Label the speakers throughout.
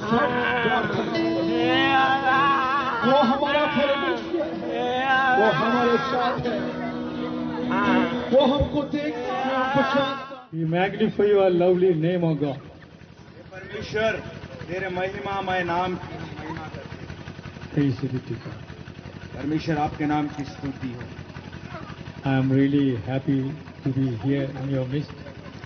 Speaker 1: सब प्रार्थना, वो हमारा परमेश्वर है, वो हमारे साथ है, वो हमको देखता है और पहचानता है। We magnify your lovely name, O God.
Speaker 2: परमेश्वर तेरे महिमामय नाम की हम महिमा करते हैं।
Speaker 1: Praise be to God.
Speaker 2: परमेश्वर आपके नाम की स्तुति हो।
Speaker 1: I am really happy to be here in your midst.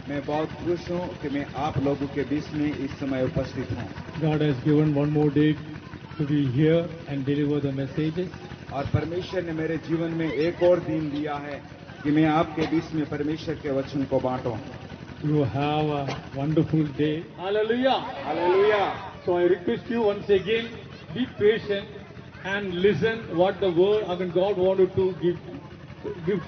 Speaker 2: मैं बहुत खुश हूँ कि मैं आप लोगों के बीच में इस समय उपस्थित हूँ।
Speaker 1: God has given one more day to be here and deliver the messages.
Speaker 2: और परमेश्वर ने मेरे जीवन में एक और दिन दिया है कि मैं आपके बीच में परमेश्वर के वचन को बांटूं।
Speaker 1: You have a wonderful day. Hallelujah.
Speaker 2: Hallelujah.
Speaker 1: So I request you once again, be patient and listen what the word, God wanted to give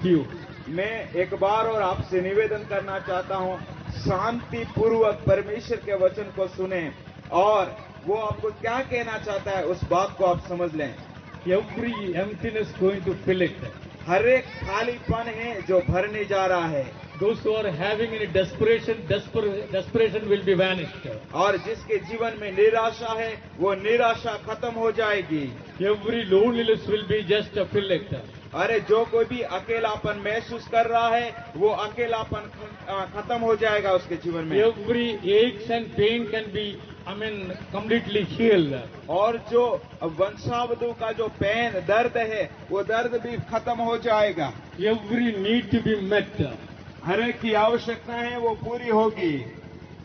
Speaker 1: to you.
Speaker 2: मैं एक बार और आपसे निवेदन करना चाहता हूँ, शांति पूर्वक परमेश्वर के वचन को सुने और वो आपको क्या कहना चाहता है उस बात को आप समझ लें।
Speaker 1: Every emptiness going to fill it.
Speaker 2: हर एक खालीपन है जो भरने जा रहा है।
Speaker 1: Those who are having any desperation will be vanished.
Speaker 2: और जिसके जीवन में निराशा है वो निराशा खत्म हो जाएगी।
Speaker 1: Every loneliness will be just a fill it.
Speaker 2: अरे जो कोई भी अकेलापन महसूस कर रहा है वो अकेलापन खत्म हो जाएगा उसके जीवन में।
Speaker 1: Every aches and pain can be, completely healed.
Speaker 2: और जो वंशावधु का जो पेन दर्द है वो दर्द भी खत्म हो जाएगा।
Speaker 1: Every need to be met.
Speaker 2: हर एक की आवश्यकता है वो पूरी होगी।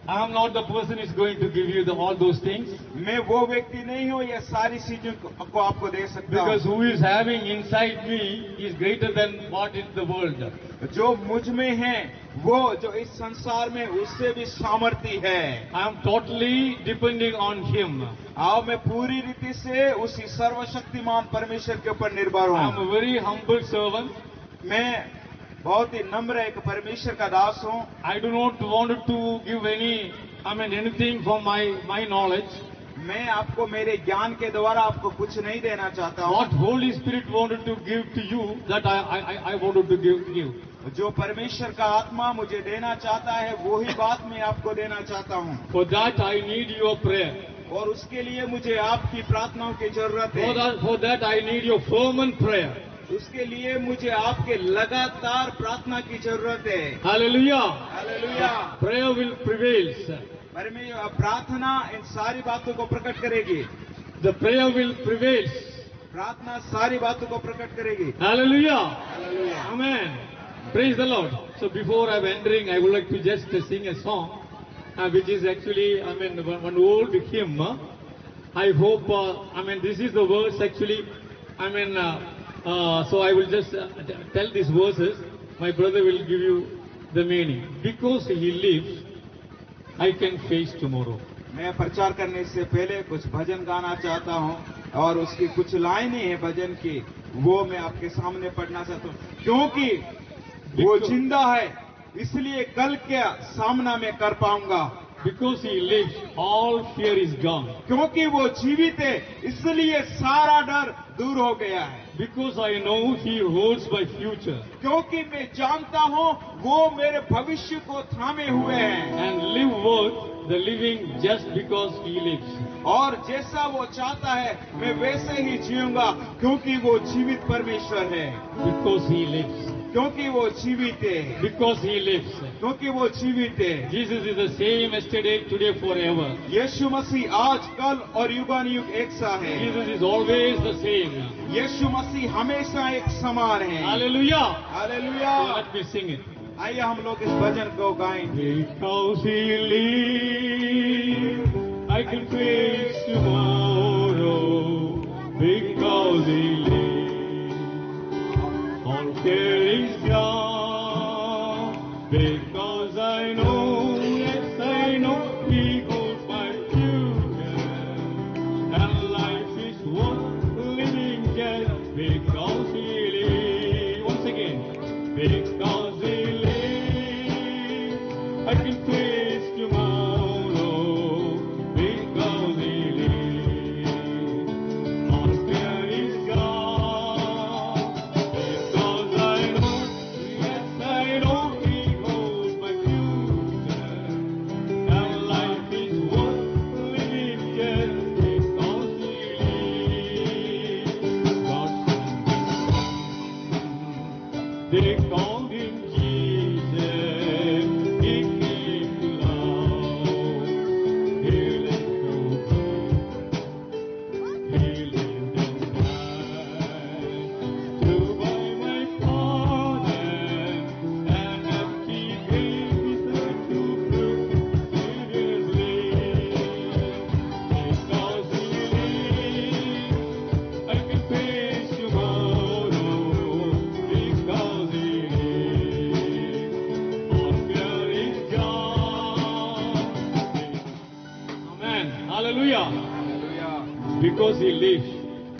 Speaker 1: I am not the person who is going to give you all those things.
Speaker 2: मैं वो व्यक्ति नहीं हूँ ये सारी चीजों को आपको दे सकता
Speaker 1: Because
Speaker 2: हूँ।
Speaker 1: who is having inside me is greater than what is the world.
Speaker 2: जो मुझ में है वो जो इस संसार में उससे भी सामर्थी है।
Speaker 1: I am totally depending on Him.
Speaker 2: आओ मैं पूरी रीति से उसी सर्वशक्तिमान परमेश्वर के ऊपर निर्भर
Speaker 1: I am
Speaker 2: हूँ।
Speaker 1: a very humble servant.
Speaker 2: मैं बहुत ही नम्र एक परमेश्वर का दास हूँ।
Speaker 1: I do not want to give anything from my knowledge.
Speaker 2: मैं आपको मेरे ज्ञान के द्वारा आपको कुछ नहीं देना चाहता हूँ।
Speaker 1: What Holy Spirit wanted to give to you, that I wanted to give.
Speaker 2: जो परमेश्वर का आत्मा मुझे देना चाहता है वही बात मैं आपको देना चाहता हूँ।
Speaker 1: For that I need your prayer.
Speaker 2: और उसके लिए मुझे आपकी प्रार्थनाओं की जरूरत है।
Speaker 1: For that I need your fervent prayer.
Speaker 2: उसके लिए मुझे आपके लगातार प्रार्थना की जरूरत है।
Speaker 1: Hallelujah.
Speaker 2: Hallelujah.
Speaker 1: Prayer will prevail.
Speaker 2: प्रार्थना इन सारी बातों को प्रकट करेगी।
Speaker 1: The prayer will prevail.
Speaker 2: प्रार्थना सारी बातों को प्रकट करेगी।
Speaker 1: Hallelujah.
Speaker 2: Hallelujah.
Speaker 1: Amen. Praise the Lord. So before I'm entering, I would like to just sing a song, which is actually, one old hymn. I hope, this is the verse actually, so I will just tell these verses. My brother will give you the meaning. Because He lives, I can face tomorrow.
Speaker 2: मैं प्रचार करने से पहले कुछ भजन गाना चाहता हूँ और उसकी कुछ लाइनें हैं भजन की, वो मैं आपके सामने पढ़ना चाहता हूँ। क्योंकि वो जिंदा है इसलिए कल क्या सामना मैं कर पाऊंगा।
Speaker 1: Because He lives, all fear is gone.
Speaker 2: क्योंकि वो जीवित है इसलिए सारा डर दूर हो गया है।
Speaker 1: Because I know He holds my future.
Speaker 2: क्योंकि मैं जानता हूँ वो मेरे भविष्य को थामे हुए हैं।
Speaker 1: And live worth the living just because He lives.
Speaker 2: और जैसा वो चाहता है मैं वैसे ही जीऊंगा क्योंकि वो जीवित परमेश्वर है।
Speaker 1: Because He lives.
Speaker 2: क्योंकि वो जीवित है।
Speaker 1: Because He lives.
Speaker 2: क्योंकि वो जीवित है।
Speaker 1: Jesus is the same yesterday, today, forever.
Speaker 2: यीशु मसीह आज कल और युगानुयुग एक सा है।
Speaker 1: Jesus is always the same.
Speaker 2: यीशु मसीह हमेशा एक समान है।
Speaker 1: Hallelujah.
Speaker 2: Hallelujah.
Speaker 1: So let me sing it.
Speaker 2: आइए हम लोग इस भजन को गाएंगे।
Speaker 1: Because He lives, I can face tomorrow. Because He lives, all fear is gone. Because I know, yes I know, He holds my future. And life is worth living just because He lives. Once again, because He lives, I can face tomorrow. Because He Amen. Hallelujah.
Speaker 2: Hallelujah.
Speaker 1: Because he lives,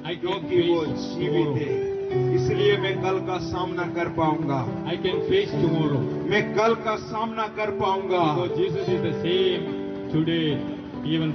Speaker 1: I can
Speaker 2: क्योंकि वो
Speaker 1: face
Speaker 2: जीवित
Speaker 1: tomorrow.
Speaker 2: है, इसलिए मैं कल का सामना कर पाऊंगा।
Speaker 1: I can face tomorrow.
Speaker 2: मैं कल का सामना कर पाऊंगा,
Speaker 1: Because Jesus is the same today, even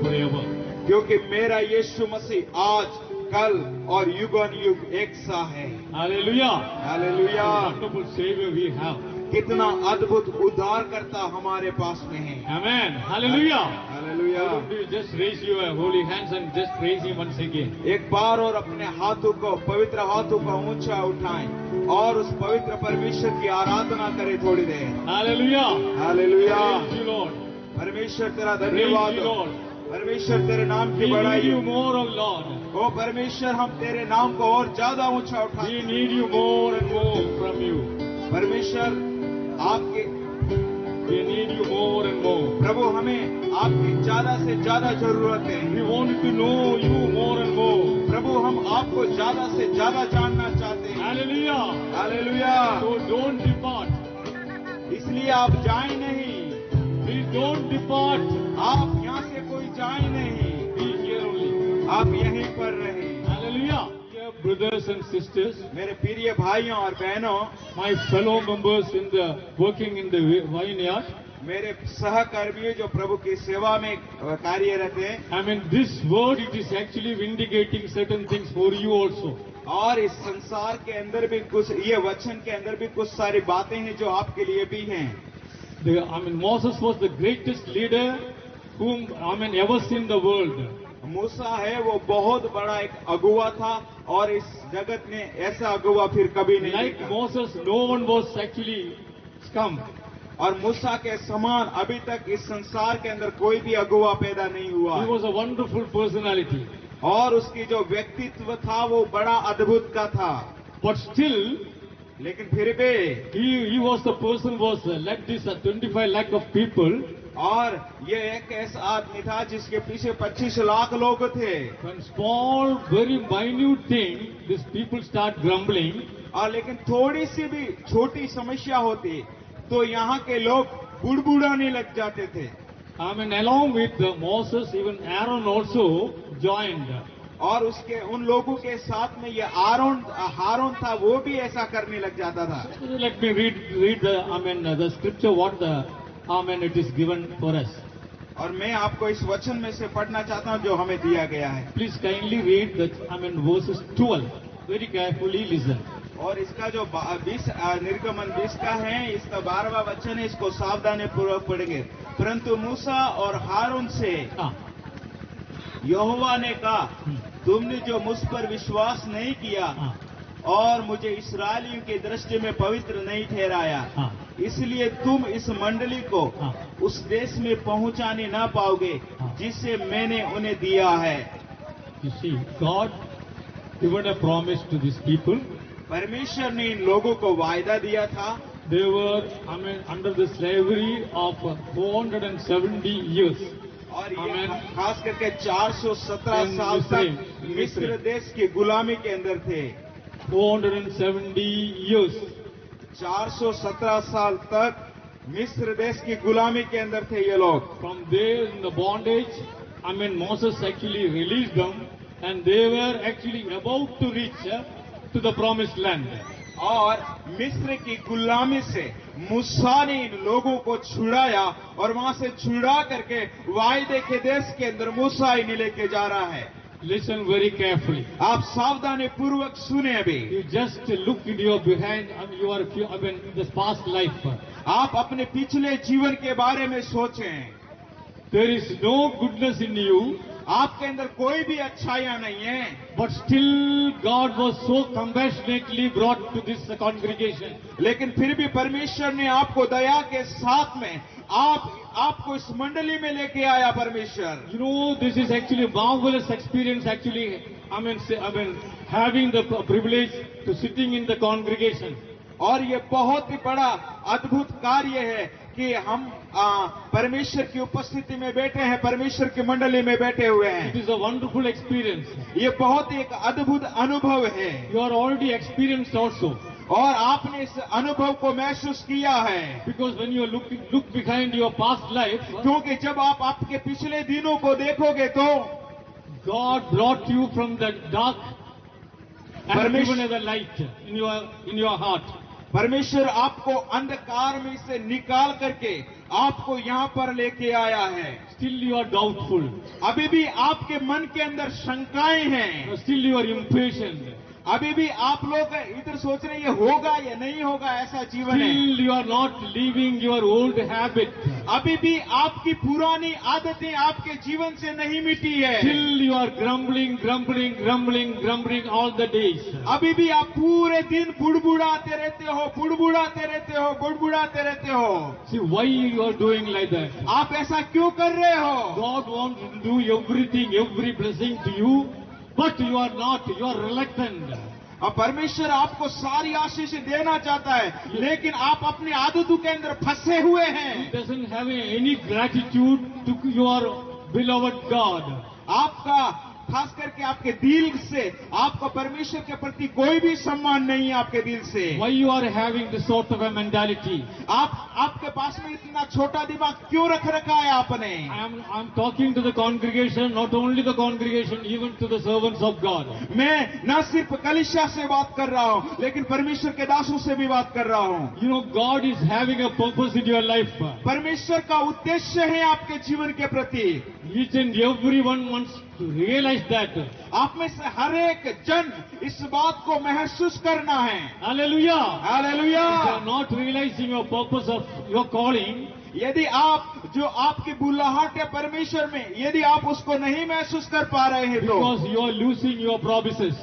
Speaker 1: forever.
Speaker 2: क्योंकि मेरा यीशु मसीह आज, कल और युगन युग एक सा है।
Speaker 1: Hallelujah.
Speaker 2: Hallelujah.
Speaker 1: Wonderful Savior we have.
Speaker 2: कितना अद्भुत उद्धारकर्ता हमारे पास में है।
Speaker 1: Amen. Hallelujah.
Speaker 2: Hallelujah.
Speaker 1: Why don't you just raise your holy hands and just praise Him once again?
Speaker 2: एक बार और अपने हाथों को, पवित्र हाथों को ऊंचा उठाएं और उस पवित्र परमेश्वर की आराधना करें थोड़ी देर।
Speaker 1: Hallelujah.
Speaker 2: Hallelujah.
Speaker 1: Praise you, Lord.
Speaker 2: परमेश्वर तेरा
Speaker 1: Praise
Speaker 2: धन्यवाद
Speaker 1: you,
Speaker 2: हो।
Speaker 1: Lord.
Speaker 2: परमेश्वर तेरे नाम
Speaker 1: We
Speaker 2: की
Speaker 1: need
Speaker 2: बड़ाई
Speaker 1: you
Speaker 2: हो।
Speaker 1: more, oh Lord.
Speaker 2: ओ परमेश्वर, हम तेरे नाम को और ज्यादा ऊंचा
Speaker 1: We
Speaker 2: उठाते हैं।
Speaker 1: need you more and more from you.
Speaker 2: परमेश्वर आपके,
Speaker 1: We need you more and more.
Speaker 2: प्रभु हमें आपकी ज्यादा से ज्यादा जरूरत है।
Speaker 1: We want to know you more and more.
Speaker 2: प्रभु हम आपको ज्यादा से ज्यादा जानना चाहते हैं।
Speaker 1: Hallelujah.
Speaker 2: Hallelujah.
Speaker 1: So don't depart.
Speaker 2: इसलिए आप जाएं नहीं,
Speaker 1: Please don't depart.
Speaker 2: आप यहाँ से कोई जाए नहीं,
Speaker 1: Be here only.
Speaker 2: आप यहीं पर रहें।
Speaker 1: Hallelujah. Dear brothers and sisters,
Speaker 2: मेरे प्रिय भाइयों और बहनों,
Speaker 1: my fellow members in the working in the vineyard,
Speaker 2: मेरे सहकर्मी जो प्रभु की सेवा में कार्यरत हैं,
Speaker 1: I mean, this word, it is actually vindicating certain things for you also.
Speaker 2: और इस संसार के अंदर भी कुछ, ये वचन के अंदर भी कुछ सारी बातें हैं जो आपके लिए भी हैं।
Speaker 1: Moses was the greatest leader whom, ever seen the world.
Speaker 2: मूसा है, वो बहुत बड़ा एक अगुवा था और इस जगत में ऐसा अगुवा फिर कभी नहीं
Speaker 1: Like
Speaker 2: देखा।
Speaker 1: Moses, no one was actually scum.
Speaker 2: और मूसा के समान अभी तक इस संसार के अंदर कोई भी अगुवा पैदा नहीं हुआ।
Speaker 1: He was a wonderful personality.
Speaker 2: और उसकी जो व्यक्तित्व था वो बड़ा अद्भुत का था।
Speaker 1: But still,
Speaker 2: लेकिन फिर भी
Speaker 1: he was the person who was led this 25 lakh of people.
Speaker 2: और ये एक ऐसा आदमी था जिसके पीछे 25 लाख लोग थे।
Speaker 1: One small, very minute thing, these people start grumbling.
Speaker 2: और लेकिन थोड़ी सी भी छोटी समस्या होती तो यहाँ के लोग बुड़बुड़ाने लग जाते थे।
Speaker 1: Along with Moses, even Aaron also joined.
Speaker 2: और उसके उन लोगों के साथ में ये हारून था, वो भी ऐसा करने लग जाता था।
Speaker 1: Let me read the scripture what it is given for us.
Speaker 2: और मैं आपको इस वचन में से पढ़ना चाहता हूँ जो हमें दिया गया है।
Speaker 1: Please kindly read verses 12. Very carefully listen.
Speaker 2: और इसका जो 20 निर्गमन 20 का है, इसका 12वां वचन है, इसको सावधानी पूर्वक पढ़ेंगे। परंतु मूसा और हारून से यहोवा ने कहा, तुमने जो मुझ पर विश्वास नहीं किया और मुझे इस्राएलियों की दृष्टि में पवित्र नहीं ठहराया, इसलिए तुम इस मंडली को उस देश में पहुंचाने ना पाओगे जिसे मैंने उन्हें दिया है।
Speaker 1: You see, God given a promise to these people.
Speaker 2: परमेश्वर ने इन लोगों को वायदा दिया था।
Speaker 1: They were under the slavery of 470 years.
Speaker 2: और ये खास करके 417 साल तक मिस्र देश की गुलामी के अंदर थे।
Speaker 1: 470 years.
Speaker 2: 417 साल तक मिस्र देश की गुलामी के अंदर थे ये लोग।
Speaker 1: From there in the bondage, Moses actually released them, and they were actually about to reach to the promised land.
Speaker 2: और मिस्र की गुलामी से मूसा ने इन लोगों को छुड़ाया और वहां से छुड़ा करके वायदे के देश के अंदर मूसा इन्हें लेके जा रहा है।
Speaker 1: Listen very carefully.
Speaker 2: आप सावधानी पूर्वक सुने अभी।
Speaker 1: You just look into your behind, this past life.
Speaker 2: आप अपने पिछले जीवन के बारे में सोचें।
Speaker 1: There is no goodness in you.
Speaker 2: आपके अंदर कोई भी अच्छाइयां नहीं है।
Speaker 1: But still God was so compassionately brought to this congregation.
Speaker 2: लेकिन फिर भी परमेश्वर ने आपको दया के साथ में आपको इस मंडली में लेके आया परमेश्वर।
Speaker 1: You know, this is actually a marvelous experience actually, having the privilege to sitting in the congregation.
Speaker 2: और ये बहुत ही बड़ा अद्भुत कार्य है कि हम परमेश्वर की उपस्थिति में बैठे हैं, परमेश्वर की मंडली में बैठे हुए हैं।
Speaker 1: It is a wonderful experience.
Speaker 2: ये बहुत ही एक अद्भुत अनुभव है।
Speaker 1: You are already experienced also.
Speaker 2: और आपने इस अनुभव को महसूस किया है।
Speaker 1: Because when you look behind your past life,
Speaker 2: क्योंकि जब आप आपके पिछले दिनों को देखोगे तो
Speaker 1: God brought you from the dark and given you the light in your heart.
Speaker 2: परमेश्वर आपको अंधकार में से निकाल करके आपको यहाँ पर लेके आया है।
Speaker 1: Still you are doubtful.
Speaker 2: अभी भी आपके मन के अंदर शंकाएं हैं।
Speaker 1: Still you are impatient.
Speaker 2: अभी भी आप लोग इधर सोच रहे हैं ये होगा या नहीं होगा, ऐसा जीवन है।
Speaker 1: Still you are not leaving your old habit.
Speaker 2: अभी भी आपकी पुरानी आदतें आपके जीवन से नहीं मिटी है।
Speaker 1: Still you are grumbling all the days.
Speaker 2: अभी भी आप पूरे दिन बुड़बुड़ाते रहते हो, बुड़बुड़ाते रहते हो, बुड़बुड़ाते रहते हो।
Speaker 1: See why you are doing like that?
Speaker 2: आप ऐसा क्यों कर रहे हो?
Speaker 1: God wants to do everything, every blessing to you, but you are not. You are reluctant.
Speaker 2: अब परमेश्वर आपको सारी आशीष देना चाहता है, लेकिन आप अपनी आदतों के अंदर फंसे हुए हैं।
Speaker 1: He doesn't have any gratitude to your beloved God.
Speaker 2: आपका खास करके आपके दिल से आपको परमेश्वर के प्रति कोई भी सम्मान नहीं है। आपके दिल से
Speaker 1: Why you are having this sort of a mentality?
Speaker 2: आपके पास में इतना छोटा दिमाग क्यों रख रखा है आपने?
Speaker 1: I'm talking to the congregation, not only the congregation, even to the servants of God.
Speaker 2: मैं न सिर्फ कलीसिया से बात कर रहा हूँ, लेकिन परमेश्वर के दासों से भी बात कर रहा हूँ।
Speaker 1: You know, God is having a purpose in your life.
Speaker 2: परमेश्वर का उद्देश्य है आपके जीवन के प्रति।
Speaker 1: Each and everyone wants to realize that.
Speaker 2: आप में से हर एक जन इस बात को महसूस करना है।
Speaker 1: Hallelujah.
Speaker 2: Hallelujah.
Speaker 1: If you are not realizing your purpose of your calling,
Speaker 2: यदि आप जो आपकी बुलाहट है परमेश्वर में, यदि आप उसको नहीं महसूस कर पा रहे हैं तो
Speaker 1: because you are losing your promises.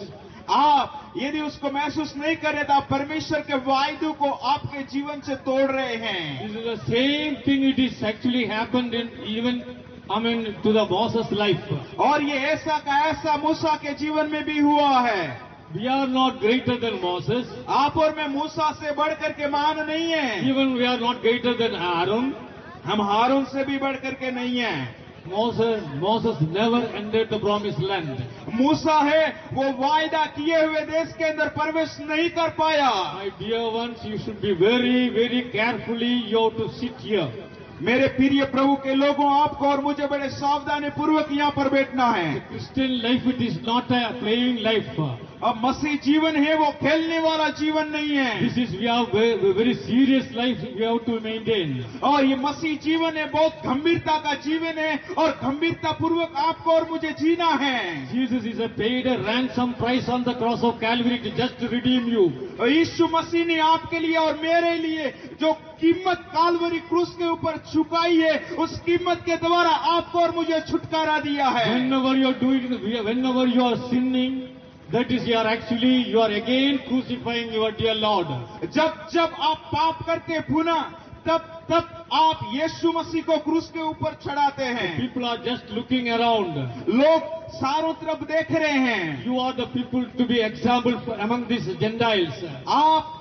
Speaker 2: आप यदि उसको महसूस नहीं कर रहे तो आप परमेश्वर के वायदों को आपके जीवन से तोड़ रहे हैं।
Speaker 1: This is the same thing. It is actually happened in even to the Moses' life.
Speaker 2: और ये ऐसा का ऐसा मूसा के जीवन में भी हुआ है।
Speaker 1: We are not greater than Moses.
Speaker 2: आप और मैं मूसा से बढ़ करके महान नहीं है।
Speaker 1: Even we are not greater than Aaron.
Speaker 2: हम हारून से भी बढ़ करके नहीं है।
Speaker 1: Moses never entered the promised land.
Speaker 2: मूसा है वो वायदा किए हुए देश के अंदर प्रवेश नहीं कर पाया।
Speaker 1: My dear ones, you should be very carefully. You have to sit here.
Speaker 2: मेरे प्रिय प्रभु के लोगों, आपको और मुझे बड़े सावधानी पूर्वक यहाँ पर बैठना है।
Speaker 1: Christian life, it is not a playing life.
Speaker 2: अब मसीह जीवन है वो खेलने वाला जीवन नहीं है।
Speaker 1: This is we have very serious life we have to maintain.
Speaker 2: और ये मसीह जीवन है, बहुत गंभीरता का जीवन है और गंभीरता पूर्वक आपको और मुझे जीना है।
Speaker 1: Jesus is a paid a ransom price on the cross of Calvary to just to redeem you.
Speaker 2: और यीशु मसीह ने आपके लिए और मेरे लिए जो कीमत कालवरी क्रूस के ऊपर चुकाई है, उस कीमत के द्वारा आपको और मुझे छुटकारा दिया है।
Speaker 1: Whenever you are sinning, that is you are again crucifying your dear Lord.
Speaker 2: जब आप पाप करके पुनः तब आप यीशु मसीह को क्रूस के ऊपर चढ़ाते हैं।
Speaker 1: People are just looking around.
Speaker 2: लोग चारों तरफ देख रहे हैं।
Speaker 1: You are the people to be example among these Gentiles.
Speaker 2: आप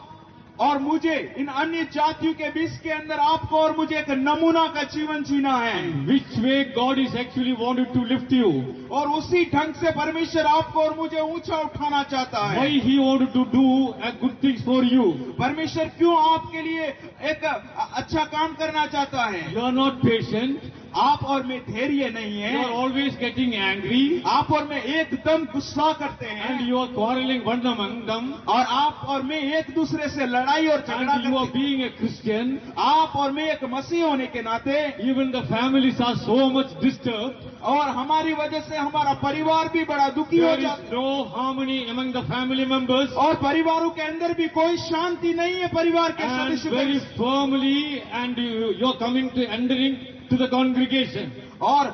Speaker 2: और मुझे इन अन्य जातियों के बीच के अंदर आपको और मुझे एक नमूना का जीवन जीना है।
Speaker 1: Which way God is actually wanted to lift you?
Speaker 2: और उसी ढंग से परमेश्वर आपको और मुझे ऊंचा उठाना चाहता है।
Speaker 1: Why He wanted to do a good things for you?
Speaker 2: परमेश्वर क्यों आपके लिए एक अच्छा काम करना चाहता है?
Speaker 1: You are not patient.
Speaker 2: आप और मैं धैर्य नहीं है।
Speaker 1: You are always getting angry.
Speaker 2: आप और मैं एकदम गुस्सा करते हैं।
Speaker 1: And you are quarreling one among them.
Speaker 2: और आप और मैं एक दूसरे से लड़ाई और झगड़ा
Speaker 1: And you are
Speaker 2: करते हैं।
Speaker 1: being a Christian.
Speaker 2: आप और मैं एक मसीह होने के नाते
Speaker 1: Even the families are so much disturbed.
Speaker 2: और हमारी वजह से हमारा परिवार भी बड़ा दुखी हो
Speaker 1: There
Speaker 2: जाता
Speaker 1: is
Speaker 2: है।
Speaker 1: no harmony among the family members.
Speaker 2: और परिवारों के अंदर भी कोई शांति नहीं है परिवार के
Speaker 1: And
Speaker 2: सदस्य
Speaker 1: very
Speaker 2: के।
Speaker 1: firmly, and you are coming to entering to the congregation.
Speaker 2: और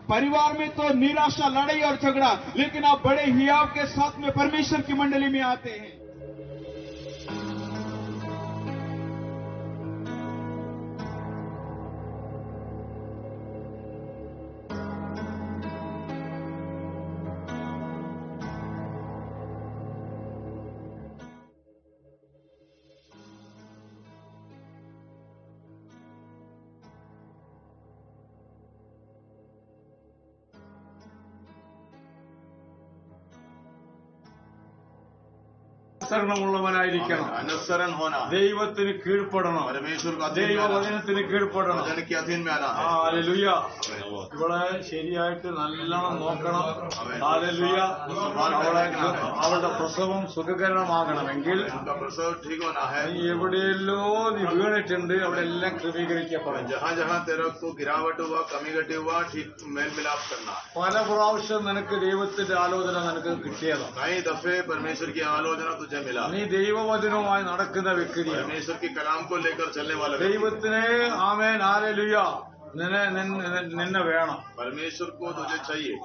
Speaker 2: परिवार में तो निराशा, लड़ाई और झगड़ा, लेकिन आप बड़े हियाव के साथ में परमेश्वर की मंडली में आते हैं।
Speaker 1: അനുസരണമുള്ളവനായിരിക്കണം.
Speaker 3: अनुसरण होना,
Speaker 1: ദൈവത്തിന് കീഴ്പ്പെടണം.
Speaker 3: परमेश्वर को अधीन में आना,
Speaker 1: ദൈവവചനത്തിന് കീഴ്പ്പെടണം.
Speaker 3: वचन के अधीन में आना है।
Speaker 1: ഹല്ലേലൂയ. ഇവിടെ ശരിയായിട്ട് നല്ലോണം നോക്കണം. ഹല്ലേലൂയ. അവളുടെ പ്രസവം സുഖകരമാകണമെങ്കിൽ
Speaker 3: उनका प्रसव ठीक होना है।
Speaker 1: നീ എവിടെയല്ലോ നീ വീണിട്ടുണ്ട് അവിടെ എല്ലാം ക്രമീകരിക്കപ്പെടും.
Speaker 3: जहाँ जहाँ तेरे को गिरावट हुआ, कमी घटी हुआ, ठीक मेल मिलाप करना है।
Speaker 1: പല പ്രാവശ്യം നിനക്ക് ദൈവത്തിന്റെ ആലോചന നിനക്ക് കിട്ടിയതാണ്.
Speaker 3: कई दफे परमेश्वर की आलोचना तुझे मिला।
Speaker 1: നീ ദൈവവചനവുമായി നടക്കുന്ന വ്യക്തി,
Speaker 3: परमेश्वर की कलाम को लेकर चलने वाला व्यक्ति।
Speaker 1: ദൈവത്തിനെ ആമേൻ ഹല്ലേലൂയ നിന്നെ വേണം.
Speaker 3: परमेश्वर को तुझे चाहिए।